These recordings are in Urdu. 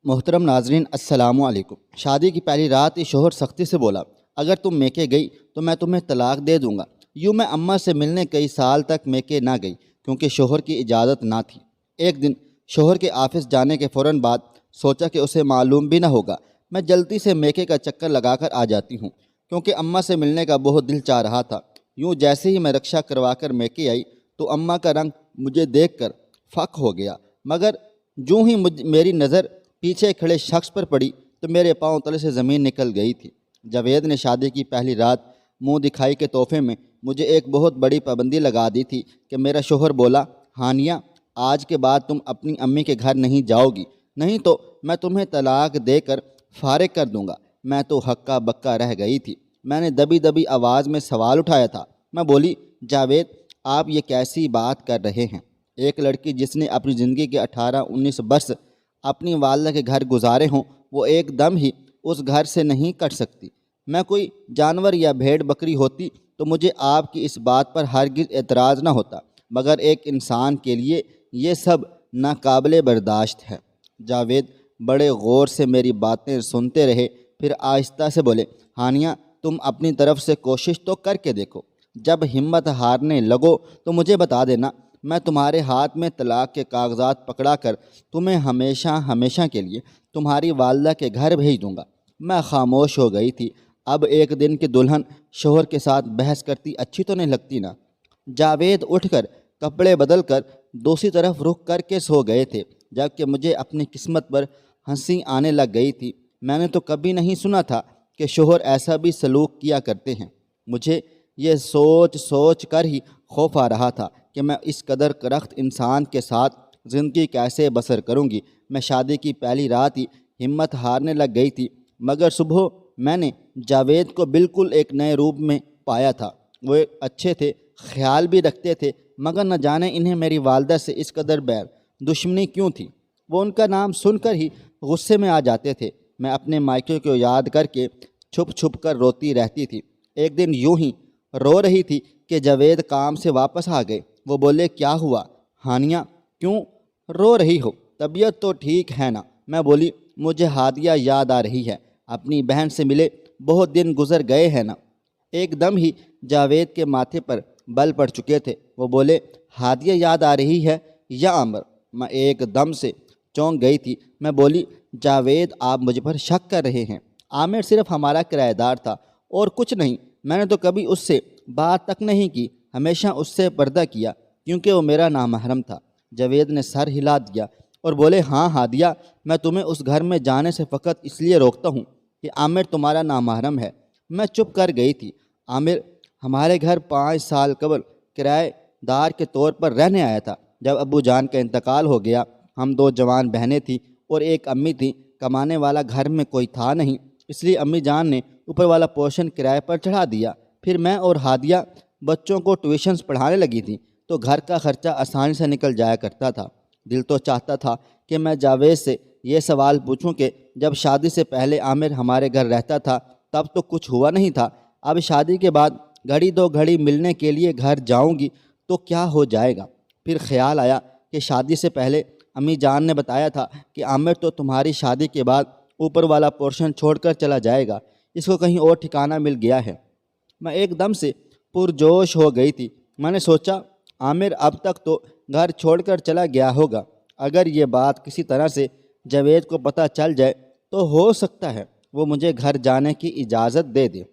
محترم ناظرین السلام علیکم۔ شادی کی پہلی رات ہی شوہر سختی سے بولا، اگر تم میکے گئی تو میں تمہیں طلاق دے دوں گا۔ یوں میں اماں سے ملنے کئی سال تک میکے نہ گئی کیونکہ شوہر کی اجازت نہ تھی۔ ایک دن شوہر کے آفس جانے کے فوراً بعد سوچا کہ اسے معلوم بھی نہ ہوگا، میں جلدی سے میکے کا چکر لگا کر آ جاتی ہوں کیونکہ اماں سے ملنے کا بہت دل چاہ رہا تھا۔ یوں جیسے ہی میں رکشہ کروا کر میکے آئی تو اماں کا رنگ مجھے دیکھ کر فق ہو گیا، مگر جوں ہی میری نظر پیچھے کھڑے شخص پر پڑی تو میرے پاؤں تلے سے زمین نکل گئی تھی۔ جاوید نے شادی کی پہلی رات منہ دکھائی کے تحفے میں مجھے ایک بہت بڑی پابندی لگا دی تھی کہ میرا شوہر بولا، ہانیہ آج کے بعد تم اپنی امی کے گھر نہیں جاؤ گی، نہیں تو میں تمہیں طلاق دے کر فارغ کر دوں گا۔ میں تو ہکا بکا رہ گئی تھی۔ میں نے دبی دبی آواز میں سوال اٹھایا تھا۔ میں بولی، جاوید آپ یہ کیسی بات کر رہے ہیں؟ ایک لڑکی جس نے اپنی زندگی کے 18-19 برس اپنی والدہ کے گھر گزارے ہوں، وہ ایک دم ہی اس گھر سے نہیں کٹ سکتی۔ میں کوئی جانور یا بھیڑ بکری ہوتی تو مجھے آپ کی اس بات پر ہرگز اعتراض نہ ہوتا، مگر ایک انسان کے لیے یہ سب ناقابل برداشت ہے۔ جاوید بڑے غور سے میری باتیں سنتے رہے، پھر آہستہ سے بولے، ہانیہ تم اپنی طرف سے کوشش تو کر کے دیکھو، جب ہمت ہارنے لگو تو مجھے بتا دینا، میں تمہارے ہاتھ میں طلاق کے کاغذات پکڑا کر تمہیں ہمیشہ کے لیے تمہاری والدہ کے گھر بھیج دوں گا۔ میں خاموش ہو گئی تھی۔ اب ایک دن کی دلہن شوہر کے ساتھ بحث کرتی اچھی تو نہیں لگتی نا۔ جاوید اٹھ کر کپڑے بدل کر دوسری طرف رخ کر کے سو گئے تھے، جبکہ مجھے اپنی قسمت پر ہنسی آنے لگ گئی تھی۔ میں نے تو کبھی نہیں سنا تھا کہ شوہر ایسا بھی سلوک کیا کرتے ہیں۔ مجھے یہ سوچ کر ہی خوف آ رہا تھا کہ میں اس قدر کرخت انسان کے ساتھ زندگی کیسے بسر کروں گی۔ میں شادی کی پہلی رات ہی ہمت ہارنے لگ گئی تھی، مگر صبح میں نے جاوید کو بالکل ایک نئے روپ میں پایا تھا۔ وہ اچھے تھے، خیال بھی رکھتے تھے، مگر نہ جانے انہیں میری والدہ سے اس قدر دشمنی کیوں تھی۔ وہ ان کا نام سن کر ہی غصے میں آ جاتے تھے۔ میں اپنے مائکے کو یاد کر کے چھپ چھپ کر روتی رہتی تھی۔ ایک دن یوں ہی رو رہی تھی کہ جاوید کام سے واپس آ گئے۔ وہ بولے، کیا ہوا ہانیہ، کیوں رو رہی ہو؟ طبیعت تو ٹھیک ہے نا؟ میں بولی، مجھے ہادیہ یاد آ رہی ہے، اپنی بہن سے ملے بہت دن گزر گئے ہیں نا۔ ایک دم ہی جاوید کے ماتھے پر بل پڑ چکے تھے۔ وہ بولے، ہادیہ یاد آ رہی ہے یا عامر؟ میں ایک دم سے چونک گئی تھی۔ میں بولی، جاوید آپ مجھ پر شک کر رہے ہیں؟ عامر صرف ہمارا کرایہ دار تھا اور کچھ نہیں۔ میں نے تو کبھی اس سے بات تک نہیں کی، ہمیشہ اس سے پردہ کیا کیونکہ وہ میرا نامحرم تھا۔ جاوید نے سر ہلا دیا اور بولے، ہاں ہادیہ، میں تمہیں اس گھر میں جانے سے فقط اس لیے روکتا ہوں کہ عامر تمہارا نامحرم ہے۔ میں چپ کر گئی تھی۔ عامر ہمارے گھر 5 سال قبل کرایہ دار کے طور پر رہنے آیا تھا۔ جب ابو جان کا انتقال ہو گیا، ہم 2 جوان بہنیں تھیں اور ایک امی تھی۔ کمانے والا گھر میں کوئی تھا نہیں، اس لیے امی جان نے اوپر والا پورشن کرائے پر چڑھا دیا۔ پھر میں اور ہادیہ بچوں کو ٹیوشنز پڑھانے لگی تھیں تو گھر کا خرچہ آسانی سے نکل جایا کرتا تھا۔ دل تو چاہتا تھا کہ میں جاوید سے یہ سوال پوچھوں کہ جب شادی سے پہلے عامر ہمارے گھر رہتا تھا تب تو کچھ ہوا نہیں تھا، اب شادی کے بعد گھڑی 2 گھڑی ملنے کے لیے گھر جاؤں گی تو کیا ہو جائے گا؟ پھر خیال آیا کہ شادی سے پہلے امی جان نے بتایا تھا کہ عامر تو تمہاری شادی کے بعد اوپر والا پورشن چھوڑ کر چلا جائے گا، اس کو کہیں اور ٹھکانہ مل گیا ہے۔ میں ایک دم سے پرجوش ہو گئی تھی۔ میں نے سوچا، عامر اب تک تو گھر چھوڑ کر چلا گیا ہوگا، اگر یہ بات کسی طرح سے جاوید کو پتہ چل جائے تو ہو سکتا ہے وہ مجھے گھر جانے کی اجازت دے دے،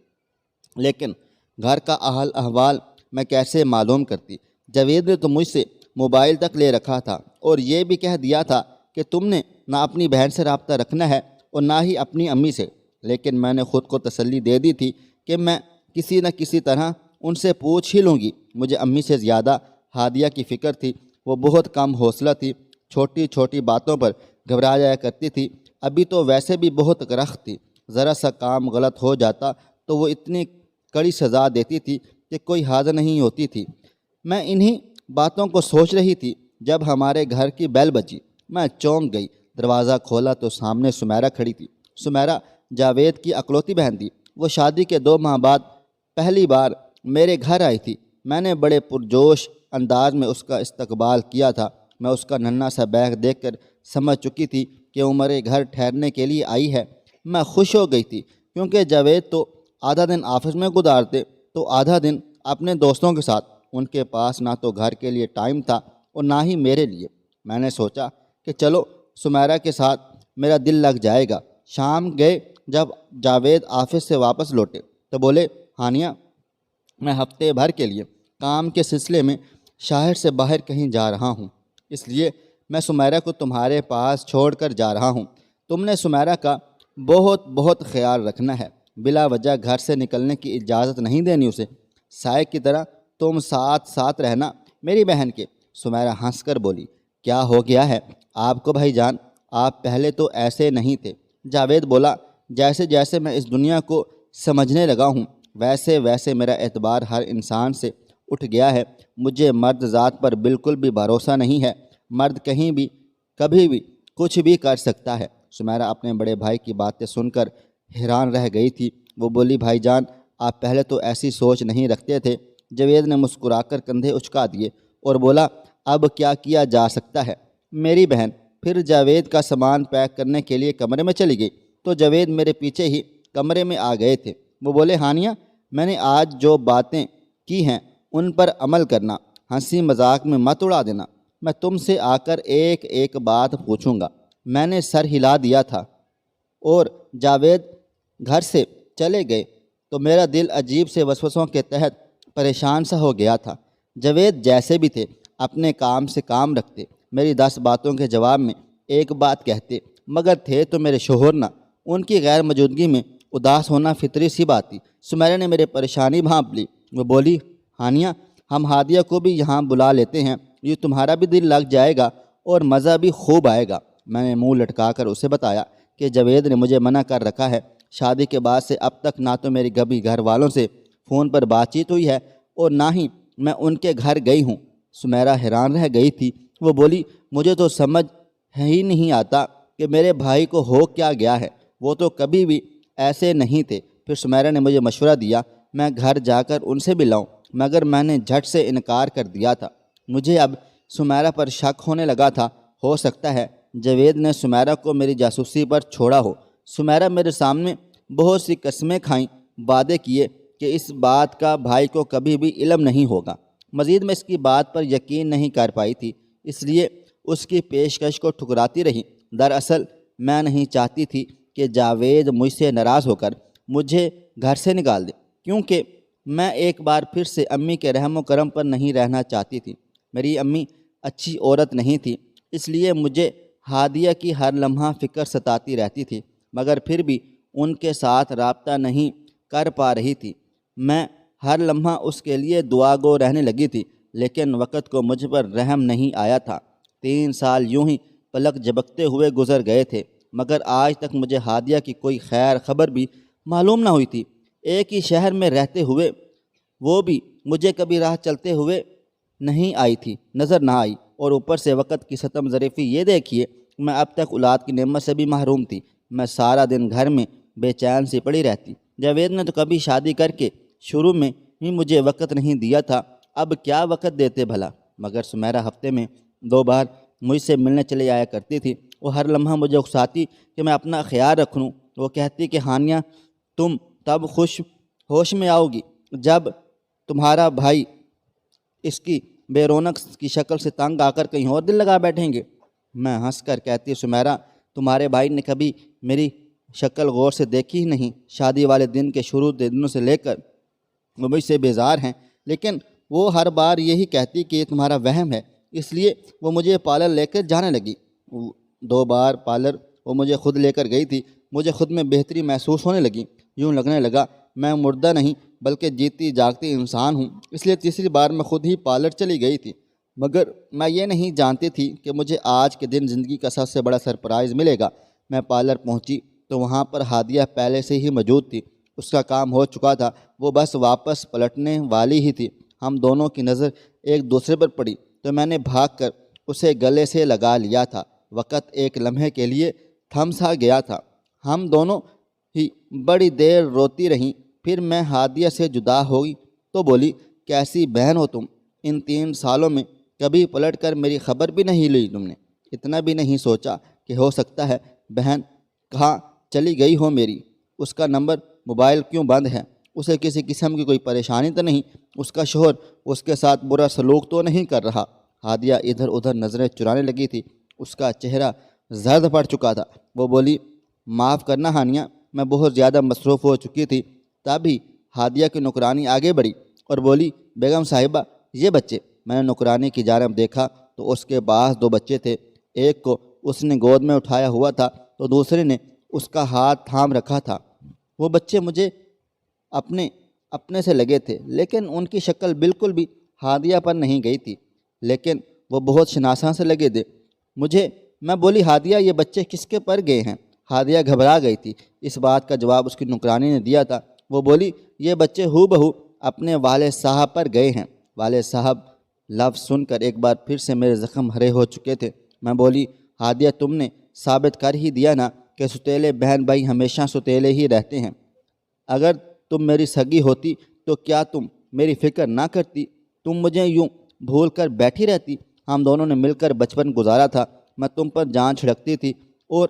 لیکن گھر کا حال احوال میں کیسے معلوم کرتی؟ جاوید نے تو مجھ سے موبائل تک لے رکھا تھا اور یہ بھی کہہ دیا تھا کہ تم نے نہ اپنی بہن سے رابطہ رکھنا ہے اور نہ ہی اپنی امی سے، لیکن میں نے خود کو تسلی دے دی تھی کہ میں کسی نہ کسی طرح ان سے پوچھ ہی لوں گی۔ مجھے امی سے زیادہ ہادیہ کی فکر تھی۔ وہ بہت کم حوصلہ تھی، چھوٹی چھوٹی باتوں پر گھبرا جایا کرتی تھی۔ ابھی تو ویسے بھی بہت کرخت تھی، ذرا سا کام غلط ہو جاتا تو وہ اتنی کڑی سزا دیتی تھی کہ کوئی حاضر نہیں ہوتی تھی۔ میں انہی باتوں کو سوچ رہی تھی جب ہمارے گھر کی بیل بجی۔ میں چونک گئی، دروازہ کھولا تو سامنے سمیرہ کھڑی تھی۔ سمیرہ جاوید کی اکلوتی بہن تھی۔ وہ شادی کے 2 ماہ بعد پہلی بار میرے گھر آئی تھی۔ میں نے بڑے پرجوش انداز میں اس کا استقبال کیا تھا۔ میں اس کا ننھا سا بیگ دیکھ کر سمجھ چکی تھی کہ عمر گھر ٹھہرنے کے لیے آئی ہے۔ میں خوش ہو گئی تھی کیونکہ جاوید تو آدھا دن آفس میں گزارتے تو آدھا دن اپنے دوستوں کے ساتھ۔ ان کے پاس نہ تو گھر کے لیے ٹائم تھا اور نہ ہی میرے لیے۔ میں نے سوچا کہ چلو سمیرہ کے ساتھ میرا دل لگ جائے گا۔ شام گئے، جب جاوید آفس سے واپس لوٹے تو بولے، ہانیہ میں ہفتے بھر کے لیے کام کے سلسلے میں شہر سے باہر کہیں جا رہا ہوں، اس لیے میں سمیرہ کو تمہارے پاس چھوڑ کر جا رہا ہوں۔ تم نے سمیرہ کا بہت بہت خیال رکھنا ہے، بلا وجہ گھر سے نکلنے کی اجازت نہیں دینی اسے، سائے کی طرح تم ساتھ ساتھ رہنا میری بہن کے۔ سمیرہ ہنس کر بولی، کیا ہو گیا ہے آپ کو بھائی جان؟ آپ پہلے تو ایسے نہیں تھے۔ جاوید بولا، جیسے جیسے میں اس دنیا کو سمجھنے لگا ہوں ویسے ویسے میرا اعتبار ہر انسان سے اٹھ گیا ہے۔ مجھے مرد ذات پر بالکل بھی بھروسہ نہیں ہے، مرد کہیں بھی کبھی بھی کچھ بھی کر سکتا ہے۔ سمیرہ اپنے بڑے بھائی کی باتیں سن کر حیران رہ گئی تھی۔ وہ بولی، بھائی جان آپ پہلے تو ایسی سوچ نہیں رکھتے تھے۔ جاوید نے مسکرا کر کندھے اچکا دیے اور بولا، اب کیا کیا جا سکتا ہے میری بہن۔ پھر جاوید کا سامان پیک کرنے کے لیے کمرے میں چلی گئی تو جاوید میرے پیچھے ہی کمرے میں آ گئے تھے۔ وہ بولے، ہانیہ میں نے آج جو باتیں کی ہیں ان پر عمل کرنا، ہنسی مذاق میں مت اڑا دینا۔ میں تم سے آ کر ایک ایک بات پوچھوں گا۔ میں نے سر ہلا دیا تھا اور جاوید گھر سے چلے گئے تو میرا دل عجیب سے وسوسوں کے تحت پریشان سا ہو گیا تھا۔ جاوید جیسے بھی تھے اپنے کام سے کام رکھتے، میری 10 باتوں کے جواب میں ایک بات کہتے، مگر تھے تو میرے شوہر نہ۔ ان کی غیر موجودگی میں اداس ہونا فطری سی بات تھی۔ سمیرہ نے میرے پریشانی بھانپ لی۔ وہ بولی، ہانیہ ہم ہادیہ کو بھی یہاں بلا لیتے ہیں، یہ تمہارا بھی دل لگ جائے گا اور مزہ بھی خوب آئے گا۔ میں نے منہ لٹکا کر اسے بتایا کہ جاوید نے مجھے منع کر رکھا ہے۔ شادی کے بعد سے اب تک نہ تو میری کبھی گھر والوں سے فون پر بات چیت ہوئی ہے اور نہ ہی میں ان کے گھر گئی ہوں۔ سمیرہ حیران رہ گئی تھی۔ وہ بولی، مجھے تو سمجھ ہی نہیں آتا کہ میرے بھائی کو ہو کیا گیا ہے، وہ تو کبھی بھی ایسے نہیں تھے۔ پھر سمیرہ نے مجھے مشورہ دیا میں گھر جا کر ان سے بھی لاؤں، مگر میں نے جھٹ سے انکار کر دیا تھا۔ مجھے اب سمیرہ پر شک ہونے لگا تھا، ہو سکتا ہے جاوید نے سمیرہ کو میری جاسوسی پر چھوڑا ہو۔ سمیرہ میرے سامنے بہت سی قسمیں کھائیں، وعدے کیے کہ اس بات کا بھائی کو کبھی بھی علم نہیں ہوگا۔ مزید میں اس کی بات پر یقین نہیں کر پائی تھی، اس لیے اس کی پیشکش کو ٹھکراتی رہی۔ دراصل میں نہیں چاہتی تھی کہ جاوید مجھ سے ناراض ہو کر مجھے گھر سے نکال دے، کیونکہ میں ایک بار پھر سے امی کے رحم و کرم پر نہیں رہنا چاہتی تھی۔ میری امی اچھی عورت نہیں تھی، اس لیے مجھے ہادیہ کی ہر لمحہ فکر ستاتی رہتی تھی، مگر پھر بھی ان کے ساتھ رابطہ نہیں کر پا رہی تھی۔ میں ہر لمحہ اس کے لیے دعا گو رہنے لگی تھی، لیکن وقت کو مجھ پر رحم نہیں آیا تھا۔ 3 سال یوں ہی پلک جھپکتے ہوئے گزر گئے تھے، مگر آج تک مجھے ہادیہ کی کوئی خیر خبر بھی معلوم نہ ہوئی تھی۔ ایک ہی شہر میں رہتے ہوئے وہ بھی مجھے کبھی راہ چلتے ہوئے نہیں آئی تھی، نظر نہ آئی، اور اوپر سے وقت کی ستم ظریفی یہ دیکھیے، میں اب تک اولاد کی نعمت سے بھی محروم تھی۔ میں سارا دن گھر میں بے چین سی پڑی رہتی۔ جاوید نے تو کبھی شادی کر کے شروع میں ہی مجھے وقت نہیں دیا تھا، اب کیا وقت دیتے بھلا؟ مگر سمیرہ ہفتے میں 2 بار مجھ سے ملنے چلے آیا کرتی تھی۔ وہ ہر لمحہ مجھے اکساتی کہ میں اپنا خیال رکھوں۔ وہ کہتی کہ ہانیہ تم تب ہوش میں آؤ گی جب تمہارا بھائی اس کی بے رونق کی شکل سے تنگ آ کر کہیں اور دل لگا بیٹھیں گے۔ میں ہنس کر کہتی، سمیرہ تمہارے بھائی نے کبھی میری شکل غور سے دیکھی ہی نہیں۔ شادی والے دن کے شروع دنوں سے لے کر وہ مجھ سے بیزار ہیں، لیکن وہ ہر بار یہی کہتی کہ یہ تمہارا وہم ہے، اس لیے وہ مجھے پارلر لے کر جانے لگی۔ 2 بار پارلر وہ مجھے خود لے کر گئی تھی۔ مجھے خود میں بہتری محسوس ہونے لگی، یوں لگنے لگا میں مردہ نہیں بلکہ جیتی جاگتی انسان ہوں، اس لیے تیسری بار میں خود ہی پارلر چلی گئی تھی۔ مگر میں یہ نہیں جانتی تھی کہ مجھے آج کے دن زندگی کا سب سے بڑا سرپرائز ملے گا۔ میں پارلر پہنچی تو وہاں پر ہادیہ پہلے سے ہی موجود تھی، اس کا کام ہو چکا تھا، وہ بس واپس پلٹنے والی ہی تھی۔ ہم دونوں کی نظر ایک دوسرے پر پڑی تو میں نے بھاگ کر اسے گلے سے لگا لیا تھا۔ وقت ایک لمحے کے لیے تھم سا گیا تھا، ہم دونوں ہی بڑی دیر روتی رہیں۔ پھر میں ہادیہ سے جدا ہوئی تو بولی، کیسی بہن ہو تم، ان 3 سالوں میں کبھی پلٹ کر میری خبر بھی نہیں لی تم نے، اتنا بھی نہیں سوچا کہ ہو سکتا ہے بہن کہاں چلی گئی ہو میری، اس کا نمبر موبائل کیوں بند ہے، اسے کسی قسم کی کوئی پریشانی تو نہیں، اس کا شوہر اس کے ساتھ برا سلوک تو نہیں کر رہا۔ ہادیہ ادھر ادھر نظریں چرانے لگی تھی، اس کا چہرہ زرد پڑ چکا تھا۔ وہ بولی معاف کرنا ہانیہ، میں بہت زیادہ مصروف ہو چکی تھی۔ تبھی ہادیہ کی نوکرانی آگے بڑھی اور بولی بیگم صاحبہ یہ بچے۔ میں نے نوکرانی کی جانب دیکھا تو اس کے پاس 2 بچے تھے، ایک کو اس نے گود میں اٹھایا ہوا تھا تو دوسرے نے اس کا ہاتھ تھام رکھا تھا۔ وہ بچے مجھے اپنے سے لگے تھے، لیکن ان کی شکل بالکل بھی ہادیہ پر نہیں گئی تھی، لیکن وہ بہت شناساں سے لگے تھے مجھے۔ میں بولی ہادیہ یہ بچے کس کے پر گئے ہیں؟ ہادیہ گھبرا گئی تھی۔ اس بات کا جواب اس کی نوکرانی نے دیا تھا۔ وہ بولی یہ بچے ہو بہو اپنے والد صاحب پر گئے ہیں۔ والد صاحب لفظ سن کر ایک بار پھر سے میرے زخم ہرے ہو چکے تھے۔ میں بولی ہادیہ تم نے ثابت کر ہی دیا نا کہ ستیلے بہن بھائی ہمیشہ ستیلے ہی رہتے ہیں۔ اگر تم میری سگی ہوتی تو کیا تم میری فکر نہ کرتی؟ تم مجھے یوں بھول کر بیٹھی رہتی؟ ہم دونوں نے مل کر بچپن گزارا تھا، میں تم پر جان چھڑکتی تھی، اور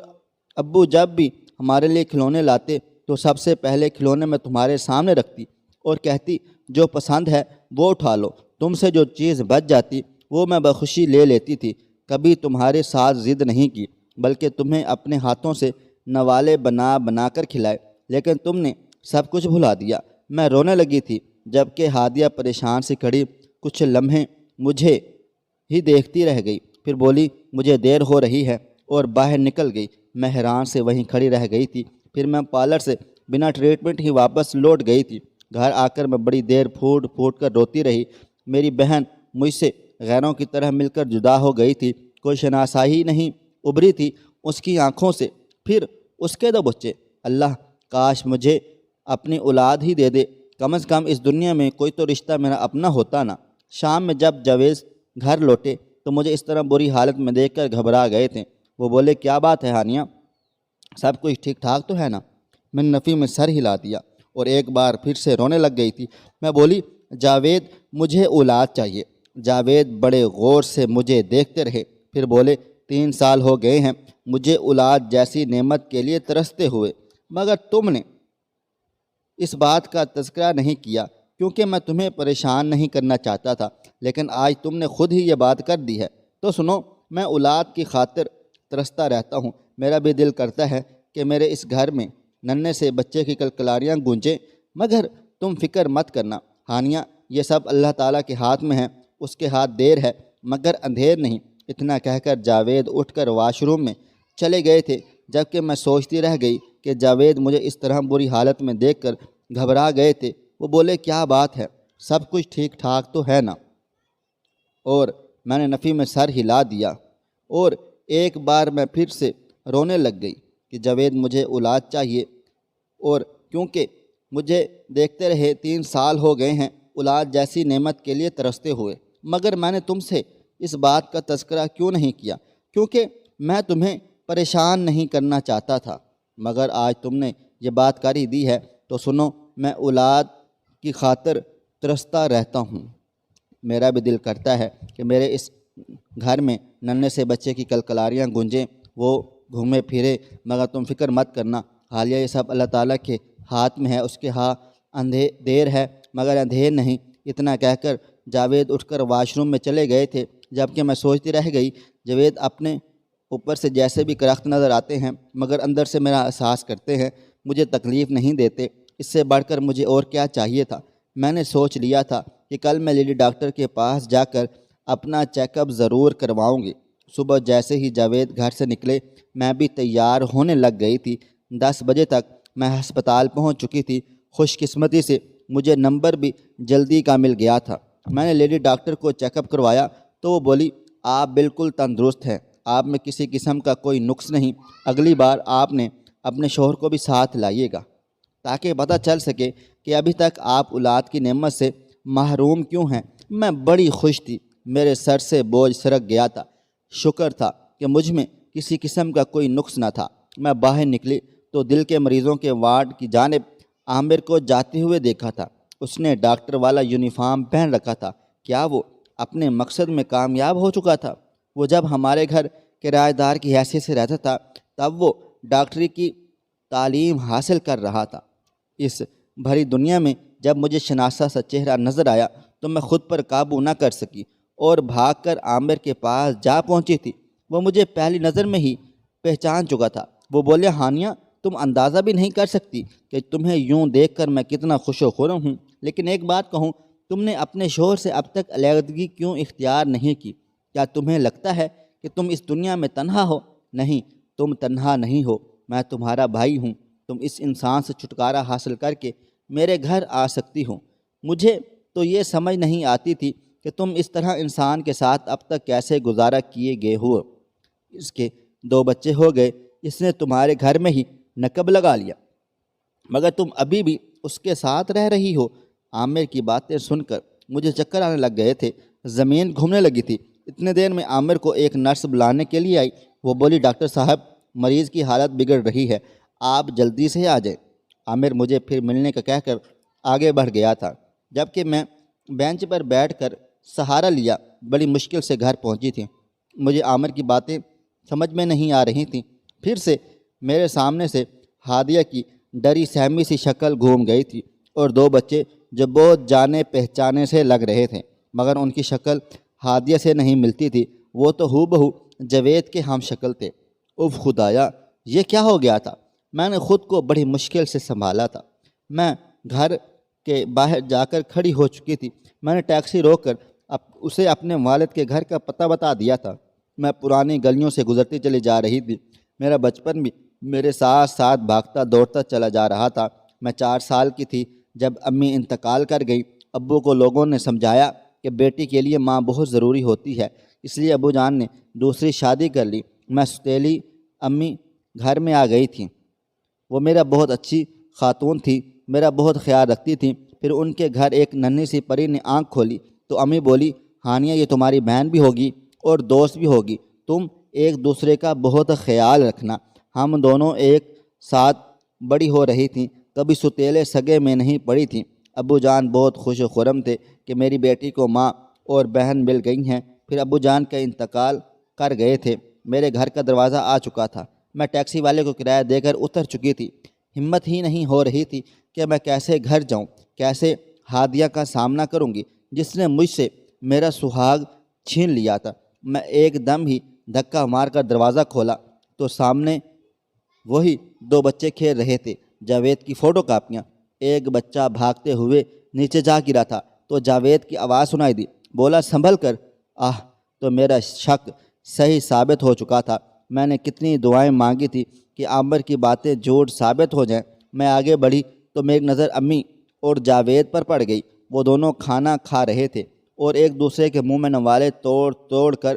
ابو جب بھی ہمارے لیے کھلونے لاتے تو سب سے پہلے کھلونے میں تمہارے سامنے رکھتی اور کہتی جو پسند ہے وہ اٹھا لو، تم سے جو چیز بچ جاتی وہ میں بخوشی لے لیتی تھی۔ کبھی تمہارے ساتھ ضد نہیں کی، بلکہ تمہیں اپنے ہاتھوں سے نوالے بنا بنا کر کھلائے، لیکن تم نے سب کچھ بھلا دیا۔ میں رونے لگی تھی، جبکہ ہادیہ پریشان سی کھڑی کچھ لمحے مجھے ہی دیکھتی رہ گئی، پھر بولی مجھے دیر ہو رہی ہے اور باہر نکل گئی۔ میں حیران سے وہیں کھڑی رہ گئی تھی۔ پھر میں پارلر سے بنا ٹریٹمنٹ ہی واپس لوٹ گئی تھی۔ گھر آ کر میں بڑی دیر پھوٹ پھوٹ کر روتی رہی۔ میری بہن مجھ سے غیروں کی طرح مل کر جدا ہو گئی تھی، کوئی شناسائی نہیں ابھری تھی اس کی آنکھوں سے۔ پھر اس کے 2 بچے، اللہ کاش مجھے اپنی اولاد ہی دے دے، کم از کم اس دنیا میں کوئی تو رشتہ میرا اپنا ہوتا نا۔ شام میں جب جاوید گھر لوٹے تو مجھے اس طرح بری حالت میں دیکھ کر گھبرا گئے تھے۔ وہ بولے کیا بات ہے ہانیہ، سب کچھ ٹھیک ٹھاک تو ہے نا؟ میں نے نفی میں سر ہلا دیا اور ایک بار پھر سے رونے لگ گئی تھی۔ میں بولی جاوید مجھے اولاد چاہیے۔ جاوید بڑے غور سے مجھے دیکھتے رہے، پھر بولے 3 سال ہو گئے ہیں مجھے اولاد جیسی نعمت کے لیے ترستے ہوئے، مگر تم نے اس بات کا تذکرہ نہیں کیا کیونکہ میں تمہیں پریشان نہیں کرنا چاہتا تھا، لیکن آج تم نے خود ہی یہ بات کر دی ہے تو سنو، میں اولاد کی خاطر ترستا رہتا ہوں۔ میرا بھی دل کرتا ہے کہ میرے اس گھر میں ننھے سے بچے کی کلکلاریاں گونجیں، مگر تم فکر مت کرنا ہانیہ، یہ سب اللہ تعالیٰ کے ہاتھ میں ہے، اس کے ہاتھ دیر ہے مگر اندھیر نہیں۔ اتنا کہہ کر جاوید اٹھ کر واش روم میں چلے گئے تھے، جبکہ میں سوچتی رہ گئی کہ جاوید مجھے اس طرح بری حالت میں دیکھ کر گھبرا گئے تھے۔ وہ بولے کیا بات ہے، سب کچھ ٹھیک ٹھاک تو ہے نا؟ اور میں نے نفی میں سر ہلا دیا اور ایک بار میں پھر سے رونے لگ گئی کہ جاوید مجھے اولاد چاہیے، اور کیونکہ مجھے دیکھتے رہے 3 سال ہو گئے ہیں اولاد جیسی نعمت کے لیے ترستے ہوئے، مگر میں نے تم سے اس بات کا تذکرہ کیوں نہیں کیا؟ کیونکہ میں تمہیں پریشان نہیں کرنا چاہتا تھا، مگر آج تم نے یہ بات کر ہی دی ہے تو سنو، میں اولاد کی خاطر ترستا رہتا ہوں۔ میرا بھی دل کرتا ہے کہ میرے اس گھر میں ننھے سے بچے کی کلکلاریاں گونجیں، وہ گھومے پھرے، مگر تم فکر مت کرنا حالیہ، یہ سب اللہ تعالیٰ کے ہاتھ میں ہے، اس کے ہاں دیر ہے مگر اندھیر نہیں۔ اتنا کہہ کر جاوید اٹھ کر واش روم میں چلے گئے تھے، جبکہ میں سوچتی رہ گئی جاوید اپنے اوپر سے جیسے بھی کرخت نظر آتے ہیں مگر اندر سے میرا احساس کرتے ہیں، مجھے تکلیف نہیں دیتے، اس سے بڑھ کر مجھے اور کیا چاہیے تھا؟ میں نے سوچ لیا تھا کہ کل میں لیڈی ڈاکٹر کے پاس جا کر اپنا چیک اپ ضرور کرواؤں گی۔ صبح جیسے ہی جاوید گھر سے نکلے میں بھی تیار ہونے لگ گئی تھی۔ 10 بجے تک میں ہسپتال پہنچ چکی تھی۔ خوش قسمتی سے مجھے نمبر بھی جلدی کا مل گیا تھا۔ میں نے لیڈی ڈاکٹر کو چیک اپ کروایا تو وہ بولی آپ بالکل تندرست ہیں، آپ میں کسی قسم کا کوئی نقص نہیں، اگلی بار آپ نے اپنے شوہر کو بھی ساتھ لائیے گا تاکہ پتہ چل سکے کہ ابھی تک آپ اولاد کی نعمت سے محروم کیوں ہیں۔ میں بڑی خوش تھی، میرے سر سے بوجھ سرک گیا تھا۔ شکر تھا کہ مجھ میں کسی قسم کا کوئی نقص نہ تھا۔ میں باہر نکلی تو دل کے مریضوں کے وارڈ کی جانب عامر کو جاتے ہوئے دیکھا تھا۔ اس نے ڈاکٹر والا یونیفارم پہن رکھا تھا۔ کیا وہ اپنے مقصد میں کامیاب ہو چکا تھا؟ وہ جب ہمارے گھر کرایہ دار کی حیثیت سے رہتا تھا تب وہ ڈاکٹری کی تعلیم حاصل کر رہا تھا۔ اس بھری دنیا میں جب مجھے شناسا سا چہرہ نظر آیا تو میں خود پر قابو نہ کر سکی اور بھاگ کر عامر کے پاس جا پہنچی تھی۔ وہ مجھے پہلی نظر میں ہی پہچان چکا تھا۔ وہ بولے، ہانیہ، تم اندازہ بھی نہیں کر سکتی کہ تمہیں یوں دیکھ کر میں کتنا خوش و خرم ہوں، لیکن ایک بات کہوں، تم نے اپنے شوہر سے اب تک علیحدگی کیوں اختیار نہیں کی؟ کیا تمہیں لگتا ہے کہ تم اس دنیا میں تنہا ہو؟ نہیں، تم تنہا نہیں ہو، میں تمہارا بھائی ہوں۔ تم اس انسان سے چھٹکارا حاصل کر کے میرے گھر آ سکتی ہو۔ مجھے تو یہ سمجھ نہیں آتی تھی کہ تم اس طرح انسان کے ساتھ اب تک کیسے گزارا کیے گئے ہو۔ اس کے 2 بچے ہو گئے، اس نے تمہارے گھر میں ہی نقب لگا لیا، مگر تم ابھی بھی اس کے ساتھ رہ رہی ہو۔ عامر کی باتیں سن کر مجھے چکر آنے لگ گئے تھے، زمین گھومنے لگی تھی۔ اتنے دیر میں عامر کو ایک نرس بلانے کے لیے آئی۔ وہ بولی، ڈاکٹر صاحب، مریض کی حالت بگڑ رہی ہے، آپ جلدی سے آ جائیں۔ عامر مجھے پھر ملنے کا کہہ کر آگے بڑھ گیا تھا، جبکہ میں بینچ پر بیٹھ کر سہارا لیا بڑی مشکل سے گھر پہنچی تھی۔ مجھے عامر کی باتیں سمجھ میں نہیں آ رہی تھیں۔ پھر سے میرے سامنے سے ہادیہ کی ڈری سہمی سی شکل گھوم گئی تھی اور 2 بچے جو بہت جانے پہچانے سے لگ رہے تھے، مگر ان کی شکل ہادیہ سے نہیں ملتی تھی۔ وہ تو ہو بہو جاوید کے ہم شکل تھے۔ اف خدایا، یہ کیا ہو گیا تھا؟ میں نے خود کو بڑی مشکل سے سنبھالا تھا۔ میں گھر کے باہر جا کر کھڑی ہو چکی تھی۔ میں نے ٹیکسی روک کر اسے اپنے والد کے گھر کا پتہ بتا دیا تھا۔ میں پرانی گلیوں سے گزرتی چلی جا رہی تھی۔ میرا بچپن بھی میرے ساتھ ساتھ بھاگتا دوڑتا چلا جا رہا تھا۔ میں 4 سال کی تھی جب امی انتقال کر گئی۔ ابو کو لوگوں نے سمجھایا کہ بیٹی کے لیے ماں بہت ضروری ہوتی ہے، اس لیے ابو جان نے دوسری شادی کر لی۔ میں سوتیلی امی گھر میں آ گئی تھیں۔ وہ میرا بہت اچھی خاتون تھی، میرا بہت خیال رکھتی تھیں۔ پھر ان کے گھر ایک ننھی سی پری نے آنکھ کھولی تو امی بولی، ہانیہ، یہ تمہاری بہن بھی ہوگی اور دوست بھی ہوگی، تم ایک دوسرے کا بہت خیال رکھنا۔ ہم دونوں ایک ساتھ بڑی ہو رہی تھیں، کبھی ستیلے سگے میں نہیں پڑی تھیں۔ ابو جان بہت خوش و خرم تھے کہ میری بیٹی کو ماں اور بہن مل گئی ہیں۔ پھر ابو جان کا انتقال کر گئے تھے۔ میرے گھر کا دروازہ آ چکا تھا۔ میں ٹیکسی والے کو کرایہ دے کر اتر چکی تھی۔ ہمت ہی نہیں ہو رہی تھی کہ میں کیسے گھر جاؤں، کیسے ہادیہ کا سامنا کروں گی جس نے مجھ سے میرا سہاگ چھین لیا تھا۔ میں ایک دم ہی دھکا مار کر دروازہ کھولا تو سامنے وہی 2 بچے کھیل رہے تھے، جاوید کی فوٹو کاپیاں۔ ایک بچہ بھاگتے ہوئے نیچے جا گرا تھا تو جاوید کی آواز سنائی دی، بولا، سنبھل کر۔ تو میرا شک صحیح ثابت ہو چکا تھا۔ میں نے کتنی دعائیں مانگی تھی کہ عامر کی باتیں جھوٹ ثابت ہو جائیں۔ میں آگے بڑھی تو میری نظر امی اور جاوید پر پڑ گئی۔ وہ دونوں کھانا کھا رہے تھے اور ایک دوسرے کے منہ میں نوالے توڑ توڑ کر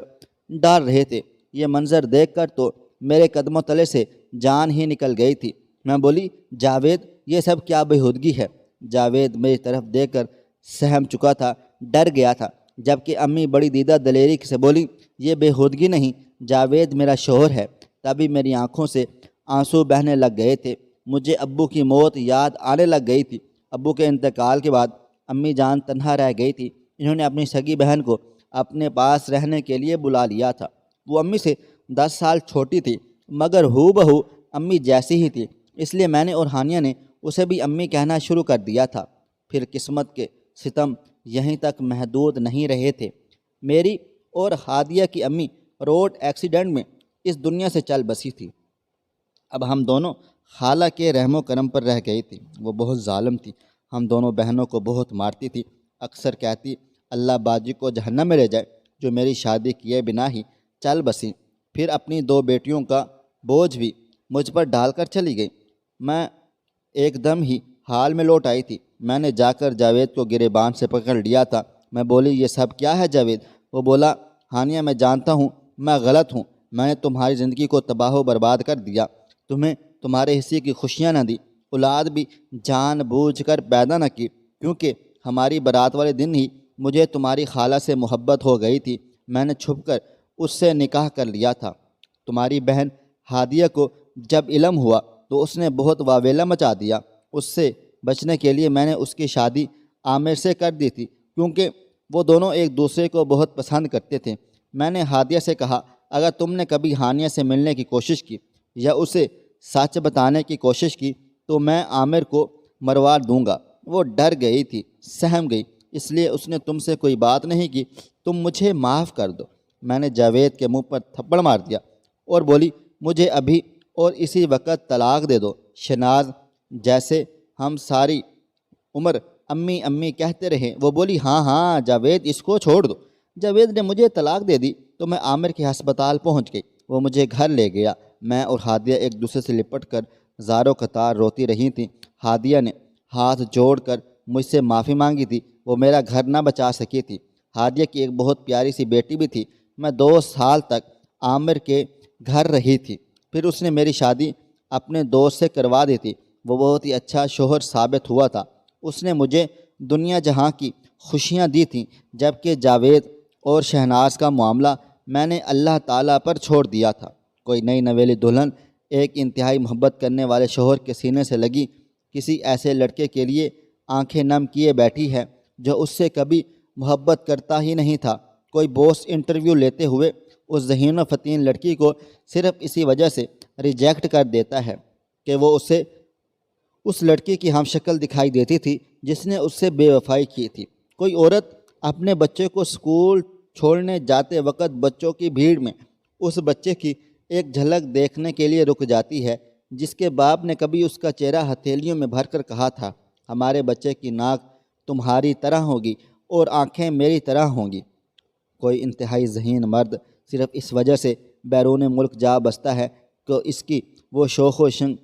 ڈال رہے تھے۔ یہ منظر دیکھ کر تو میرے قدموں تلے سے جان ہی نکل گئی تھی۔ میں بولی، جاوید، یہ سب کیا بےہودگی ہے؟ جاوید میری طرف دیکھ کر سہم چکا تھا، ڈر گیا تھا، جبکہ امی بڑی دیدہ دلیری سے بولی، یہ بےہودگی نہیں، جاوید میرا شوہر ہے۔ تبھی میری آنکھوں سے آنسو بہنے لگ گئے تھے۔ مجھے ابو کی موت یاد آنے لگ گئی تھی۔ ابو کے انتقال کے بعد امی جان تنہا رہ گئی تھی۔ انہوں نے اپنی سگی بہن کو اپنے پاس رہنے کے لیے بلا لیا تھا۔ وہ امی سے 10 سال چھوٹی تھی، مگر ہو بہو امی جیسی ہی تھی، اس لیے میں نے اور ہانیہ نے اسے بھی امی کہنا شروع کر دیا تھا۔ پھر قسمت کے ستم یہیں تک محدود نہیں رہے تھے۔ میری اور ہادیہ کی امی روڈ ایکسیڈنٹ میں اس دنیا سے چل بسی تھی۔ اب ہم دونوں خالہ کے رحم و کرم پر رہ گئی تھی۔ وہ بہت ظالم تھی، ہم دونوں بہنوں کو بہت مارتی تھی۔ اکثر کہتی، اللہ باجی کو جہنم میں لے جائے، جو میری شادی کیے بنا ہی چل بسی۔ پھر اپنی 2 بیٹیوں کا بوجھ بھی مجھ پر ڈال کر چلی گئی۔ میں ایک دم ہی حال میں لوٹ آئی تھی۔ میں نے جا کر جاوید کو گریبان سے پکڑ لیا تھا۔ میں بولی، یہ سب کیا ہے جاوید؟ وہ بولا، ہانیہ، میں جانتا ہوں میں غلط ہوں، میں نے تمہاری زندگی کو تباہ و برباد کر دیا، تمہیں تمہارے حصے کی خوشیاں نہ دی، اولاد بھی جان بوجھ کر پیدا نہ کی، کیونکہ ہماری بارات والے دن ہی مجھے تمہاری خالہ سے محبت ہو گئی تھی۔ میں نے چھپ کر اس سے نکاح کر لیا تھا۔ تمہاری بہن ہادیہ کو جب علم ہوا تو اس نے بہت واویلا مچا دیا۔ اس سے بچنے کے لیے میں نے اس کی شادی عامر سے کر دی تھی، کیونکہ وہ دونوں ایک دوسرے کو بہت پسند کرتے تھے۔ میں نے ہادیہ سے کہا اگر تم نے کبھی ہانیہ سے ملنے کی کوشش کی یا اسے سچ بتانے کی کوشش کی تو میں عامر کو مروا دوں گا۔ وہ ڈر گئی تھی، سہم گئی، اس لیے اس نے تم سے کوئی بات نہیں کی۔ تم مجھے معاف کر دو۔ میں نے جاوید کے منہ پر تھپڑ مار دیا اور بولی، مجھے ابھی اور اسی وقت طلاق دے دو۔ شہناز جیسے ہم ساری عمر امی امی کہتے رہے، وہ بولی، ہاں ہاں جاوید، اس کو چھوڑ دو۔ جاوید نے مجھے طلاق دے دی تو میں عامر کے ہسپتال پہنچ گئی۔ وہ مجھے گھر لے گیا۔ میں اور ہادیہ ایک دوسرے سے لپٹ کر زاروں قطار روتی رہی تھیں۔ ہادیہ نے ہاتھ جوڑ کر مجھ سے معافی مانگی تھی، وہ میرا گھر نہ بچا سکی تھی۔ ہادیہ کی ایک بہت پیاری سی بیٹی بھی تھی۔ میں 2 سال تک عامر کے گھر رہی تھی، پھر اس نے میری شادی اپنے دوست سے کروا دی تھی۔ وہ بہت ہی اچھا شوہر ثابت ہوا تھا۔ اس نے مجھے دنیا جہاں کی خوشیاں دی تھیں، جبکہ جاوید اور شہناز کا معاملہ میں نے اللہ تعالیٰ پر چھوڑ دیا تھا۔ کوئی نئی نویلی دلہن ایک انتہائی محبت کرنے والے شوہر کے سینے سے لگی کسی ایسے لڑکے کے لیے آنکھیں نم کیے بیٹھی ہے جو اس سے کبھی محبت کرتا ہی نہیں تھا۔ کوئی باس انٹرویو لیتے ہوئے اس ذہین و فطین لڑکی کو صرف اسی وجہ سے ریجیکٹ کر دیتا ہے کہ وہ اسے اس لڑکی کی ہم شکل دکھائی دیتی تھی جس نے اس سے بے وفائی کی تھی۔ کوئی عورت اپنے بچے کو اسکول چھوڑنے جاتے وقت بچوں کی بھیڑ میں اس بچے کی ایک جھلک دیکھنے کے لیے رک جاتی ہے جس کے باپ نے کبھی اس کا چہرہ ہتھیلیوں میں بھر کر کہا تھا، ہمارے بچے کی ناک تمہاری طرح ہوگی اور آنکھیں میری طرح ہوں گی۔ کوئی انتہائی ذہین مرد صرف اس وجہ سے بیرون ملک جا بستا ہے کہ اس کی وہ شوخ و شنگ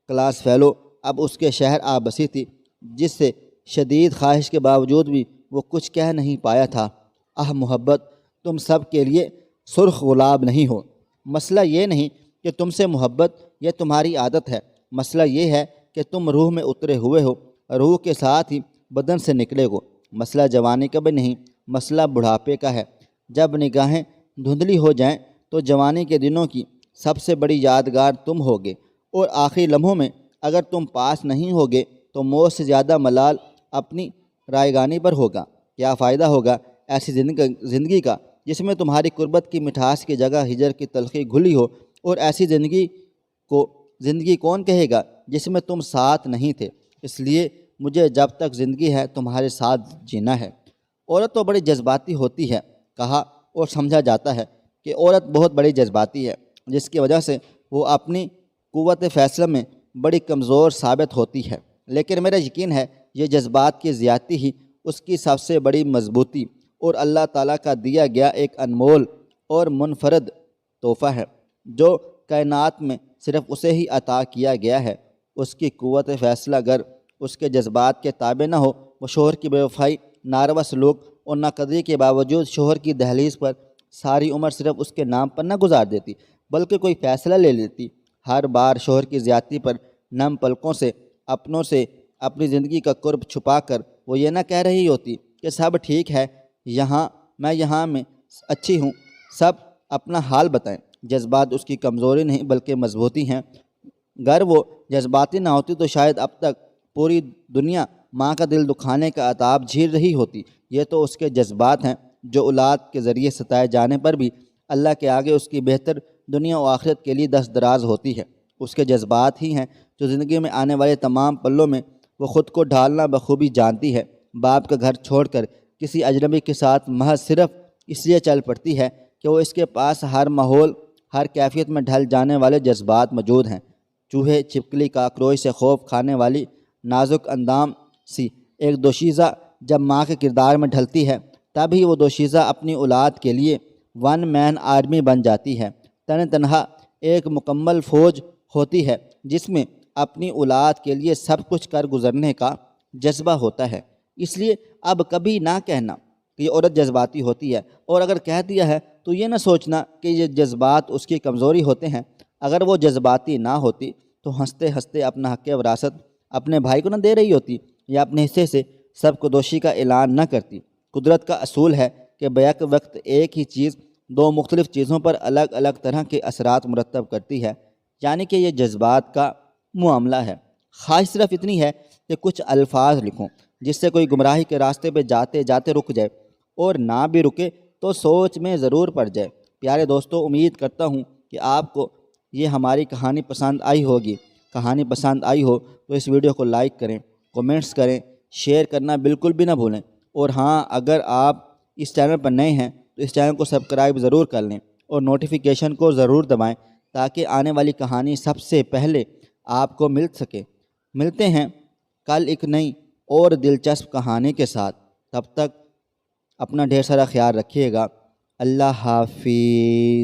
کلاس فیلو اب اس کے شہر آ بسی تھی، جس سے شدید خواہش کے باوجود بھی وہ کچھ کہہ نہیں پایا تھا۔ محبت، تم سب کے لیے سرخ گلاب نہیں ہو۔ مسئلہ یہ نہیں کہ تم سے محبت یہ تمہاری عادت ہے، مسئلہ یہ ہے کہ تم روح میں اترے ہوئے ہو، روح کے ساتھ ہی بدن سے نکلے ہو۔ مسئلہ جوانی کا بھی نہیں، مسئلہ بڑھاپے کا ہے۔ جب نگاہیں دھندلی ہو جائیں تو جوانی کے دنوں کی سب سے بڑی یادگار تم ہوگے، اور آخری لمحوں میں اگر تم پاس نہیں ہوگے تو موت سے زیادہ ملال اپنی رائیگانی پر ہوگا۔ کیا فائدہ ہوگا ایسی زندگی کا جس میں تمہاری قربت کی مٹھاس کی جگہ ہجر کی تلخی گھلی ہو، اور ایسی زندگی کون کہے گا جس میں تم ساتھ نہیں تھے؟ اس لیے مجھے جب تک زندگی ہے تمہارے ساتھ جینا ہے۔ عورت تو بڑی جذباتی ہوتی ہے، کہا اور سمجھا جاتا ہے کہ عورت بہت بڑی جذباتی ہے، جس کی وجہ سے وہ اپنی قوت فیصلہ میں بڑی کمزور ثابت ہوتی ہے، لیکن میرا یقین ہے یہ جذبات کی زیادتی ہی اس کی سب سے بڑی مضبوطی اور اللہ تعالیٰ کا دیا گیا ایک انمول اور منفرد تحفہ ہے جو کائنات میں صرف اسے ہی عطا کیا گیا ہے۔ اس کی قوت فیصلہ اگر اس کے جذبات کے تابع نہ ہو، وہ شوہر کی بے وفائی، ناروا سلوک اور ناقدری کے باوجود شوہر کی دہلیز پر ساری عمر صرف اس کے نام پر نہ گزار دیتی بلکہ کوئی فیصلہ لے لیتی۔ ہر بار شوہر کی زیادتی پر نم پلکوں سے اپنوں سے اپنی زندگی کا قرب چھپا کر وہ یہ نہ کہہ رہی ہوتی کہ سب ٹھیک ہے، یہاں میں اچھی ہوں، سب اپنا حال بتائیں۔ جذبات اس کی کمزوری نہیں بلکہ مضبوطی ہیں۔ اگر وہ جذباتی نہ ہوتی تو شاید اب تک پوری دنیا ماں کا دل دکھانے کا عذاب جھیل رہی ہوتی۔ یہ تو اس کے جذبات ہیں جو اولاد کے ذریعے ستائے جانے پر بھی اللہ کے آگے اس کی بہتر دنیا و آخرت کے لیے دست دراز ہوتی ہے۔ اس کے جذبات ہی ہیں جو زندگی میں آنے والے تمام پلوں میں وہ خود کو ڈھالنا بخوبی جانتی ہے۔ باپ کا گھر چھوڑ کر کسی اجنبی کے ساتھ محض صرف اس لیے چل پڑتی ہے کہ وہ اس کے پاس ہر ماحول، ہر کیفیت میں ڈھل جانے والے جذبات موجود ہیں۔ چوہے، چھپکلی، کاکروچ سے خوف کھانے والی نازک اندام سی ایک دوشیزہ جب ماں کے کردار میں ڈھلتی ہے تب ہی وہ دوشیزہ اپنی اولاد کے لیے ون مین آرمی بن جاتی ہے، تنہا ایک مکمل فوج ہوتی ہے جس میں اپنی اولاد کے لیے سب کچھ کر گزرنے کا جذبہ ہوتا ہے۔ اس لیے اب کبھی نہ کہنا کہ یہ عورت جذباتی ہوتی ہے، اور اگر کہہ دیا ہے تو یہ نہ سوچنا کہ یہ جذبات اس کی کمزوری ہوتے ہیں۔ اگر وہ جذباتی نہ ہوتی تو ہنستے ہنستے اپنا حق وراثت اپنے بھائی کو نہ دے رہی ہوتی، یا اپنے حصے سے سب کو دوشی کا اعلان نہ کرتی۔ قدرت کا اصول ہے کہ بیک وقت ایک ہی چیز 2 مختلف چیزوں پر الگ الگ طرح کے اثرات مرتب کرتی ہے، یعنی کہ یہ جذبات کا معاملہ ہے۔ خواہش صرف اتنی ہے کہ کچھ الفاظ لکھوں جس سے کوئی گمراہی کے راستے پہ جاتے جاتے رک جائے، اور نہ بھی رکے تو سوچ میں ضرور پڑ جائے۔ پیارے دوستوں، امید کرتا ہوں کہ آپ کو یہ ہماری کہانی پسند آئی ہوگی۔ کہانی پسند آئی ہو تو اس ویڈیو کو لائک کریں، کومنٹس کریں، شیئر کرنا بالکل بھی نہ بھولیں۔ اور ہاں، اگر آپ اس چینل پر نئے ہیں تو اس چینل کو سبسکرائب ضرور کر لیں اور نوٹیفیکیشن کو ضرور دبائیں تاکہ آنے والی کہانی سب سے پہلے آپ کو مل سکے۔ ملتے ہیں کل ایک نئی اور دلچسپ کہانی کے ساتھ۔ تب تک اپنا ڈھیر سارا خیال رکھیے گا۔ اللہ حافظ۔